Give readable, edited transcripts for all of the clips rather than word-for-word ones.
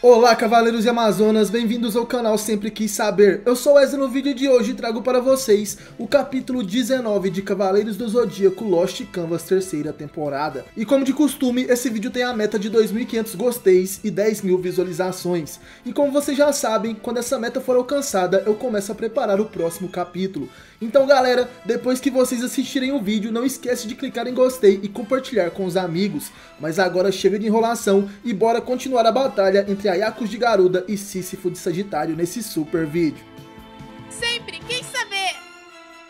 Olá, cavaleiros e amazonas, bem-vindos ao canal Sempre Quis Saber. Eu sou o Wesley. No vídeo de hoje trago para vocês o capítulo 19 de Cavaleiros do Zodíaco Lost Canvas terceira temporada. E como de costume, esse vídeo tem a meta de 2.500 gosteis e 10.000 visualizações. E como vocês já sabem, quando essa meta for alcançada, eu começo a preparar o próximo capítulo. Então galera, depois que vocês assistirem o vídeo, não esquece de clicar em gostei e compartilhar com os amigos. Mas agora chega de enrolação e bora continuar a batalha entre Ayakos de Garuda e Sísifo de Sagitário nesse super vídeo. Sempre quis saber!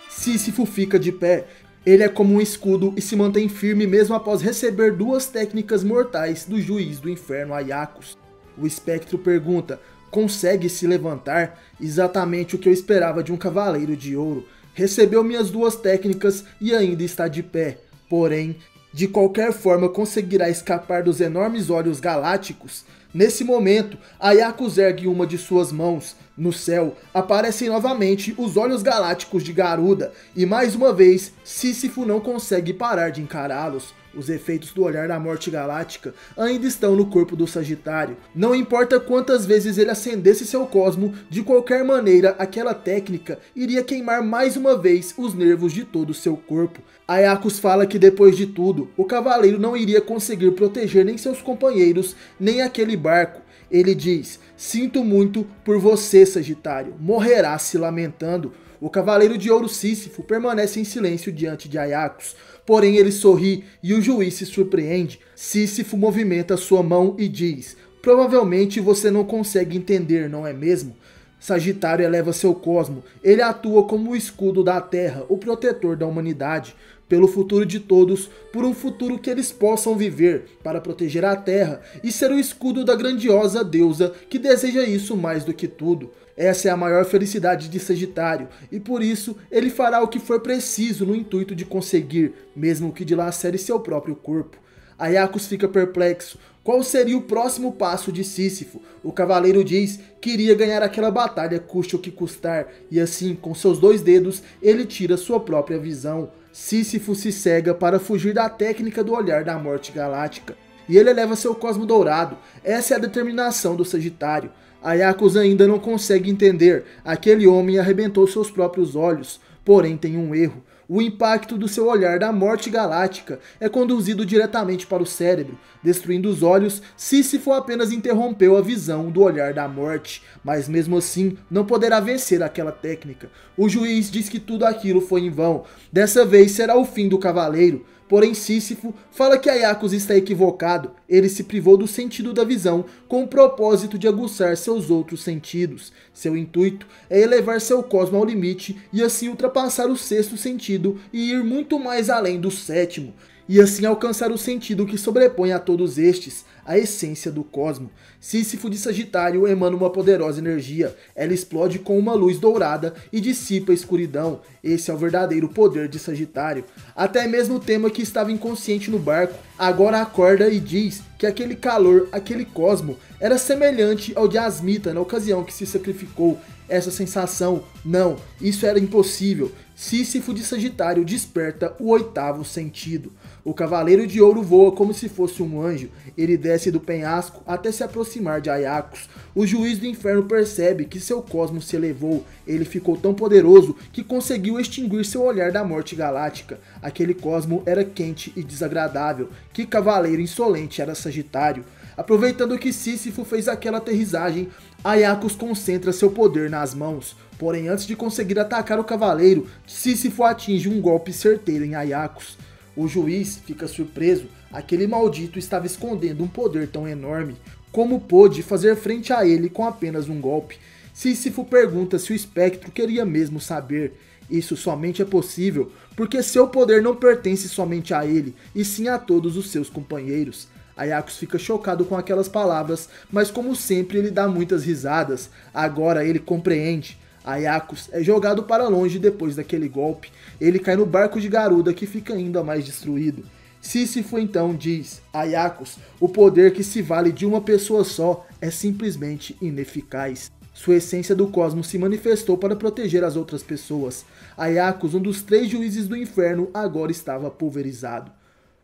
Sísifo fica de pé. Ele é como um escudo e se mantém firme mesmo após receber duas técnicas mortais do juiz do inferno Ayakos. O espectro pergunta: consegue se levantar? Exatamente o que eu esperava de um cavaleiro de ouro. Recebeu minhas duas técnicas e ainda está de pé. Porém, de qualquer forma conseguirá escapar dos enormes olhos galácticos? Nesse momento, Ayakos ergue uma de suas mãos. No céu, aparecem novamente os olhos galácticos de Garuda, e mais uma vez, Sísifo não consegue parar de encará-los. Os efeitos do olhar da morte galáctica ainda estão no corpo do Sagitário. Não importa quantas vezes ele acendesse seu cosmo, de qualquer maneira, aquela técnica iria queimar mais uma vez os nervos de todo o seu corpo. Ayakos fala que depois de tudo, o cavaleiro não iria conseguir proteger nem seus companheiros, nem aquele barco. Ele diz: sinto muito por você, Sagitário, morrerá se lamentando. O cavaleiro de ouro Sísifo permanece em silêncio diante de Ayakos, porém ele sorri e o juiz se surpreende. Sísifo movimenta sua mão e diz: provavelmente você não consegue entender, não é mesmo? Sagitário eleva seu cosmo. Ele atua como o escudo da terra, o protetor da humanidade, pelo futuro de todos, por um futuro que eles possam viver, para proteger a terra e ser o escudo da grandiosa deusa que deseja isso mais do que tudo. Essa é a maior felicidade de Sagitário, e por isso ele fará o que for preciso no intuito de conseguir, mesmo que dilacere seu próprio corpo. Ayakos fica perplexo. Qual seria o próximo passo de Sísifo? O cavaleiro diz que iria ganhar aquela batalha custe o que custar, e assim, com seus dois dedos, ele tira sua própria visão. Sísifo se cega para fugir da técnica do olhar da morte galáctica, e ele eleva seu cosmo dourado. Essa é a determinação do Sagitário. Ayakos ainda não consegue entender. Aquele homem arrebentou seus próprios olhos, porém tem um erro. O impacto do seu olhar da morte galáctica é conduzido diretamente para o cérebro, destruindo os olhos. Sísifo apenas interrompeu a visão do olhar da morte, mas mesmo assim não poderá vencer aquela técnica. O juiz diz que tudo aquilo foi em vão. Dessa vez será o fim do cavaleiro. Porém Sísifo fala que Ayakos está equivocado. Ele se privou do sentido da visão com o propósito de aguçar seus outros sentidos. Seu intuito é elevar seu cosmo ao limite e assim ultrapassar o sexto sentido e ir muito mais além do sétimo. E assim alcançar o sentido que sobrepõe a todos estes, a essência do cosmo. Sísifo de Sagitário emana uma poderosa energia. Ela explode com uma luz dourada e dissipa a escuridão. Esse é o verdadeiro poder de Sagitário. Até mesmo o Tema, que estava inconsciente no barco, agora acorda e diz que aquele calor, aquele cosmo, era semelhante ao de Asmita na ocasião que se sacrificou. Essa sensação, não, isso era impossível. Sísifo de Sagitário desperta o oitavo sentido. O cavaleiro de ouro voa como se fosse um anjo. Ele desce do penhasco até se aproximar de Ayakos. O juiz do inferno percebe que seu cosmo se elevou. Ele ficou tão poderoso que conseguiu extinguir seu olhar da morte galáctica. Aquele cosmo era quente e desagradável. Que cavaleiro insolente era Sagitário. Aproveitando que Sísifo fez aquela aterrissagem, Ayakos concentra seu poder nas mãos. Porém, antes de conseguir atacar o cavaleiro, Sísifo atinge um golpe certeiro em Ayakos. O juiz fica surpreso. Aquele maldito estava escondendo um poder tão enorme. Como pôde fazer frente a ele com apenas um golpe? Sísifo pergunta se o espectro queria mesmo saber. Isso somente é possível porque seu poder não pertence somente a ele, e sim a todos os seus companheiros. Ayakos fica chocado com aquelas palavras, mas como sempre ele dá muitas risadas. Agora ele compreende. Ayakos é jogado para longe depois daquele golpe. Ele cai no barco de Garuda, que fica ainda mais destruído. Sísifo então diz: Ayakos, o poder que se vale de uma pessoa só é simplesmente ineficaz. Sua essência do cosmos se manifestou para proteger as outras pessoas. Ayakos, um dos 3 juízes do inferno, agora estava pulverizado.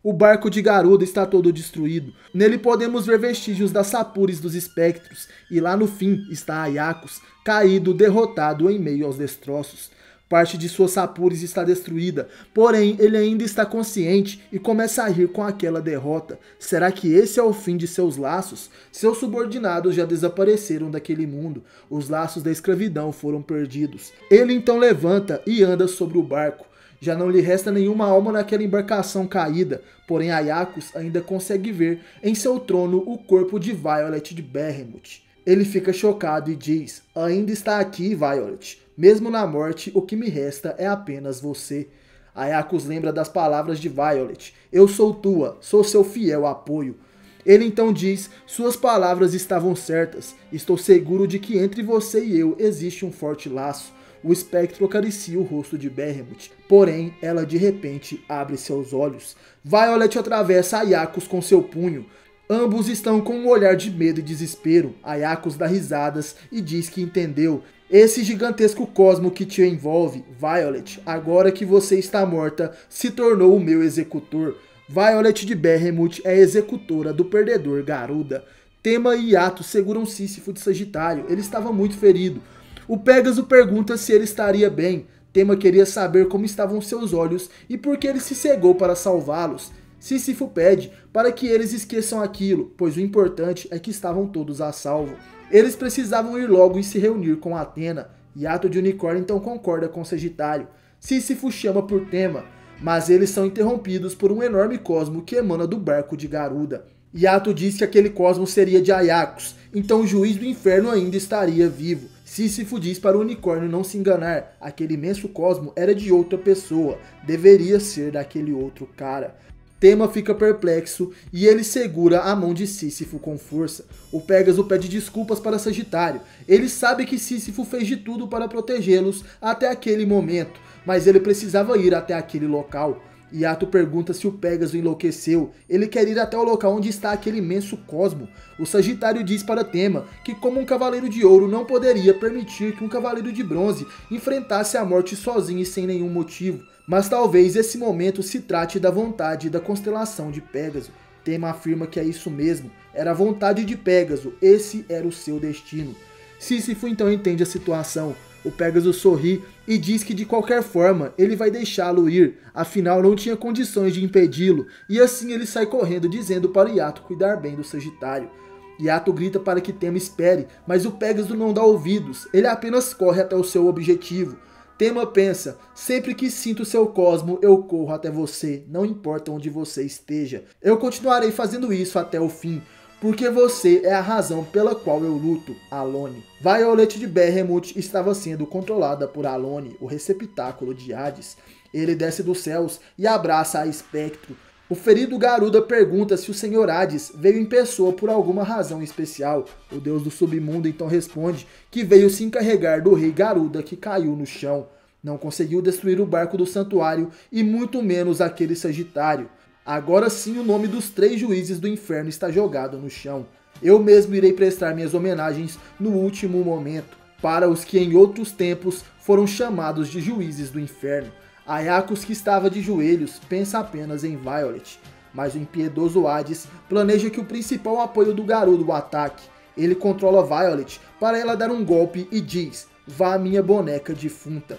O barco de Garuda está todo destruído. Nele podemos ver vestígios das sapures dos espectros, e lá no fim está Aiacos, caído, derrotado em meio aos destroços. Parte de suas sapures está destruída, porém ele ainda está consciente e começa a rir com aquela derrota. Será que esse é o fim de seus laços? Seus subordinados já desapareceram daquele mundo, os laços da escravidão foram perdidos. Ele então levanta e anda sobre o barco. Já não lhe resta nenhuma alma naquela embarcação caída, porém Aiacos ainda consegue ver em seu trono o corpo de Violet de Behemoth. Ele fica chocado e diz: ainda está aqui, Violet. Mesmo na morte, o que me resta é apenas você. Aiacos lembra das palavras de Violet: eu sou tua, sou seu fiel apoio. Ele então diz: suas palavras estavam certas. Estou seguro de que entre você e eu existe um forte laço. O espectro acaricia o rosto de Behemoth, porém ela de repente abre seus olhos. Violet atravessa Aiacos com seu punho. Ambos estão com um olhar de medo e desespero. Aiacos dá risadas e diz que entendeu. Esse gigantesco cosmo que te envolve, Violet, agora que você está morta, se tornou o meu executor. Violet de Behemoth é executora do perdedor Garuda. Tema e Yato seguram Sísifo de Sagitário. Ele estava muito ferido. O Pégaso pergunta se ele estaria bem. Tema queria saber como estavam seus olhos e por que ele se cegou para salvá-los. Sísifo pede para que eles esqueçam aquilo, pois o importante é que estavam todos a salvo. Eles precisavam ir logo e se reunir com Athena. Yato de Unicórnio então concorda com Sagitário. Sísifo chama por Tema, mas eles são interrompidos por um enorme cosmo que emana do barco de Garuda. Yato diz que aquele cosmo seria de Aiacos, então o juiz do inferno ainda estaria vivo. Sísifo diz para o unicórnio não se enganar, aquele imenso cosmo era de outra pessoa, deveria ser daquele outro cara. Tema fica perplexo e ele segura a mão de Sísifo com força. O Pégaso pede desculpas para Sagitário. Ele sabe que Sísifo fez de tudo para protegê-los até aquele momento, mas ele precisava ir até aquele local. Yato pergunta se o Pégaso enlouqueceu. Ele quer ir até o local onde está aquele imenso cosmo. O Sagitário diz para Tema que como um cavaleiro de ouro não poderia permitir que um cavaleiro de bronze enfrentasse a morte sozinho e sem nenhum motivo. Mas talvez esse momento se trate da vontade da constelação de Pégaso. Tema afirma que é isso mesmo. Era a vontade de Pégaso. Esse era o seu destino. Sísifo então entende a situação. O Pégaso sorri e diz que de qualquer forma ele vai deixá-lo ir, afinal não tinha condições de impedi-lo, e assim ele sai correndo dizendo para Yato cuidar bem do Sagitário. Yato grita para que Tema espere, mas o Pégaso não dá ouvidos, ele apenas corre até o seu objetivo. Tema pensa: sempre que sinto seu cosmo eu corro até você, não importa onde você esteja. Eu continuarei fazendo isso até o fim. Porque você é a razão pela qual eu luto, Alone. Violet de Behemoth estava sendo controlada por Alone, o receptáculo de Hades. Ele desce dos céus e abraça a Espectro. O ferido Garuda pergunta se o Senhor Hades veio em pessoa por alguma razão especial. O deus do submundo então responde que veio se encarregar do rei Garuda que caiu no chão. Não conseguiu destruir o barco do santuário e muito menos aquele Sagitário. Agora sim o nome dos 3 juízes do inferno está jogado no chão. Eu mesmo irei prestar minhas homenagens no último momento, para os que em outros tempos foram chamados de juízes do inferno. Aiacos, que estava de joelhos, pensa apenas em Violet, mas o impiedoso Hades planeja que o principal apoio do Garuda o ataque. Ele controla Violet para ela dar um golpe e diz: vá minha boneca defunta.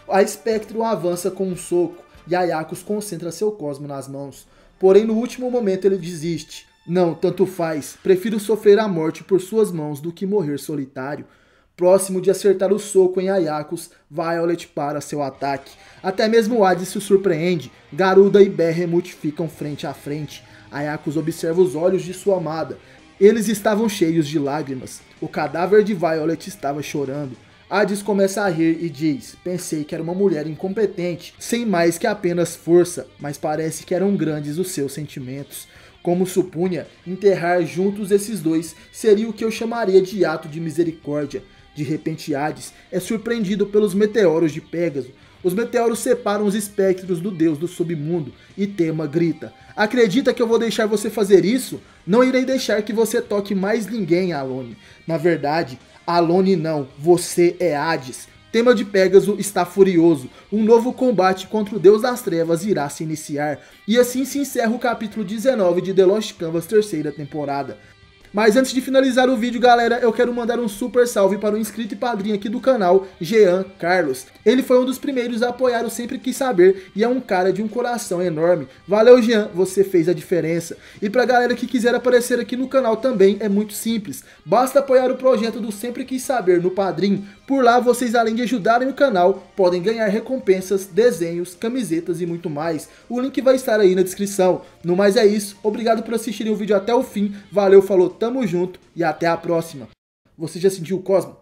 A Espectro avança com um soco e Aiacos concentra seu cosmo nas mãos. Porém, no último momento ele desiste. Não, tanto faz. Prefiro sofrer a morte por suas mãos do que morrer solitário. Próximo de acertar o soco em Aiacos, Violet para seu ataque. Até mesmo Hades se surpreende. Garuda e Behemoth ficam frente a frente. Aiacos observa os olhos de sua amada. Eles estavam cheios de lágrimas. O cadáver de Violet estava chorando. Hades começa a rir e diz: pensei que era uma mulher incompetente, sem mais que apenas força, mas parece que eram grandes os seus sentimentos. Como supunha, enterrar juntos esses dois seria o que eu chamaria de ato de misericórdia. De repente Hades é surpreendido pelos meteoros de Pégaso. Os meteoros separam os espectros do deus do submundo e Tema grita: acredita que eu vou deixar você fazer isso? Não irei deixar que você toque mais ninguém, Alone. Na verdade, Alone não, você é Hades. Tema de Pégaso está furioso, um novo combate contra o Deus das Trevas irá se iniciar, e assim se encerra o capítulo 19 de The Lost Canvas 3ª temporada. Mas antes de finalizar o vídeo, galera, eu quero mandar um super salve para o inscrito e padrinho aqui do canal, Jean Carlos. Ele foi um dos primeiros a apoiar o Sempre Quis Saber e é um cara de um coração enorme. Valeu, Jean, você fez a diferença. E pra galera que quiser aparecer aqui no canal também é muito simples. Basta apoiar o projeto do Sempre Quis Saber no Padrim. Por lá, vocês além de ajudarem o canal, podem ganhar recompensas, desenhos, camisetas e muito mais. O link vai estar aí na descrição. No mais é isso, obrigado por assistirem o vídeo até o fim. Valeu, falou, tamo junto e até a próxima. Você já sentiu o Cosmo?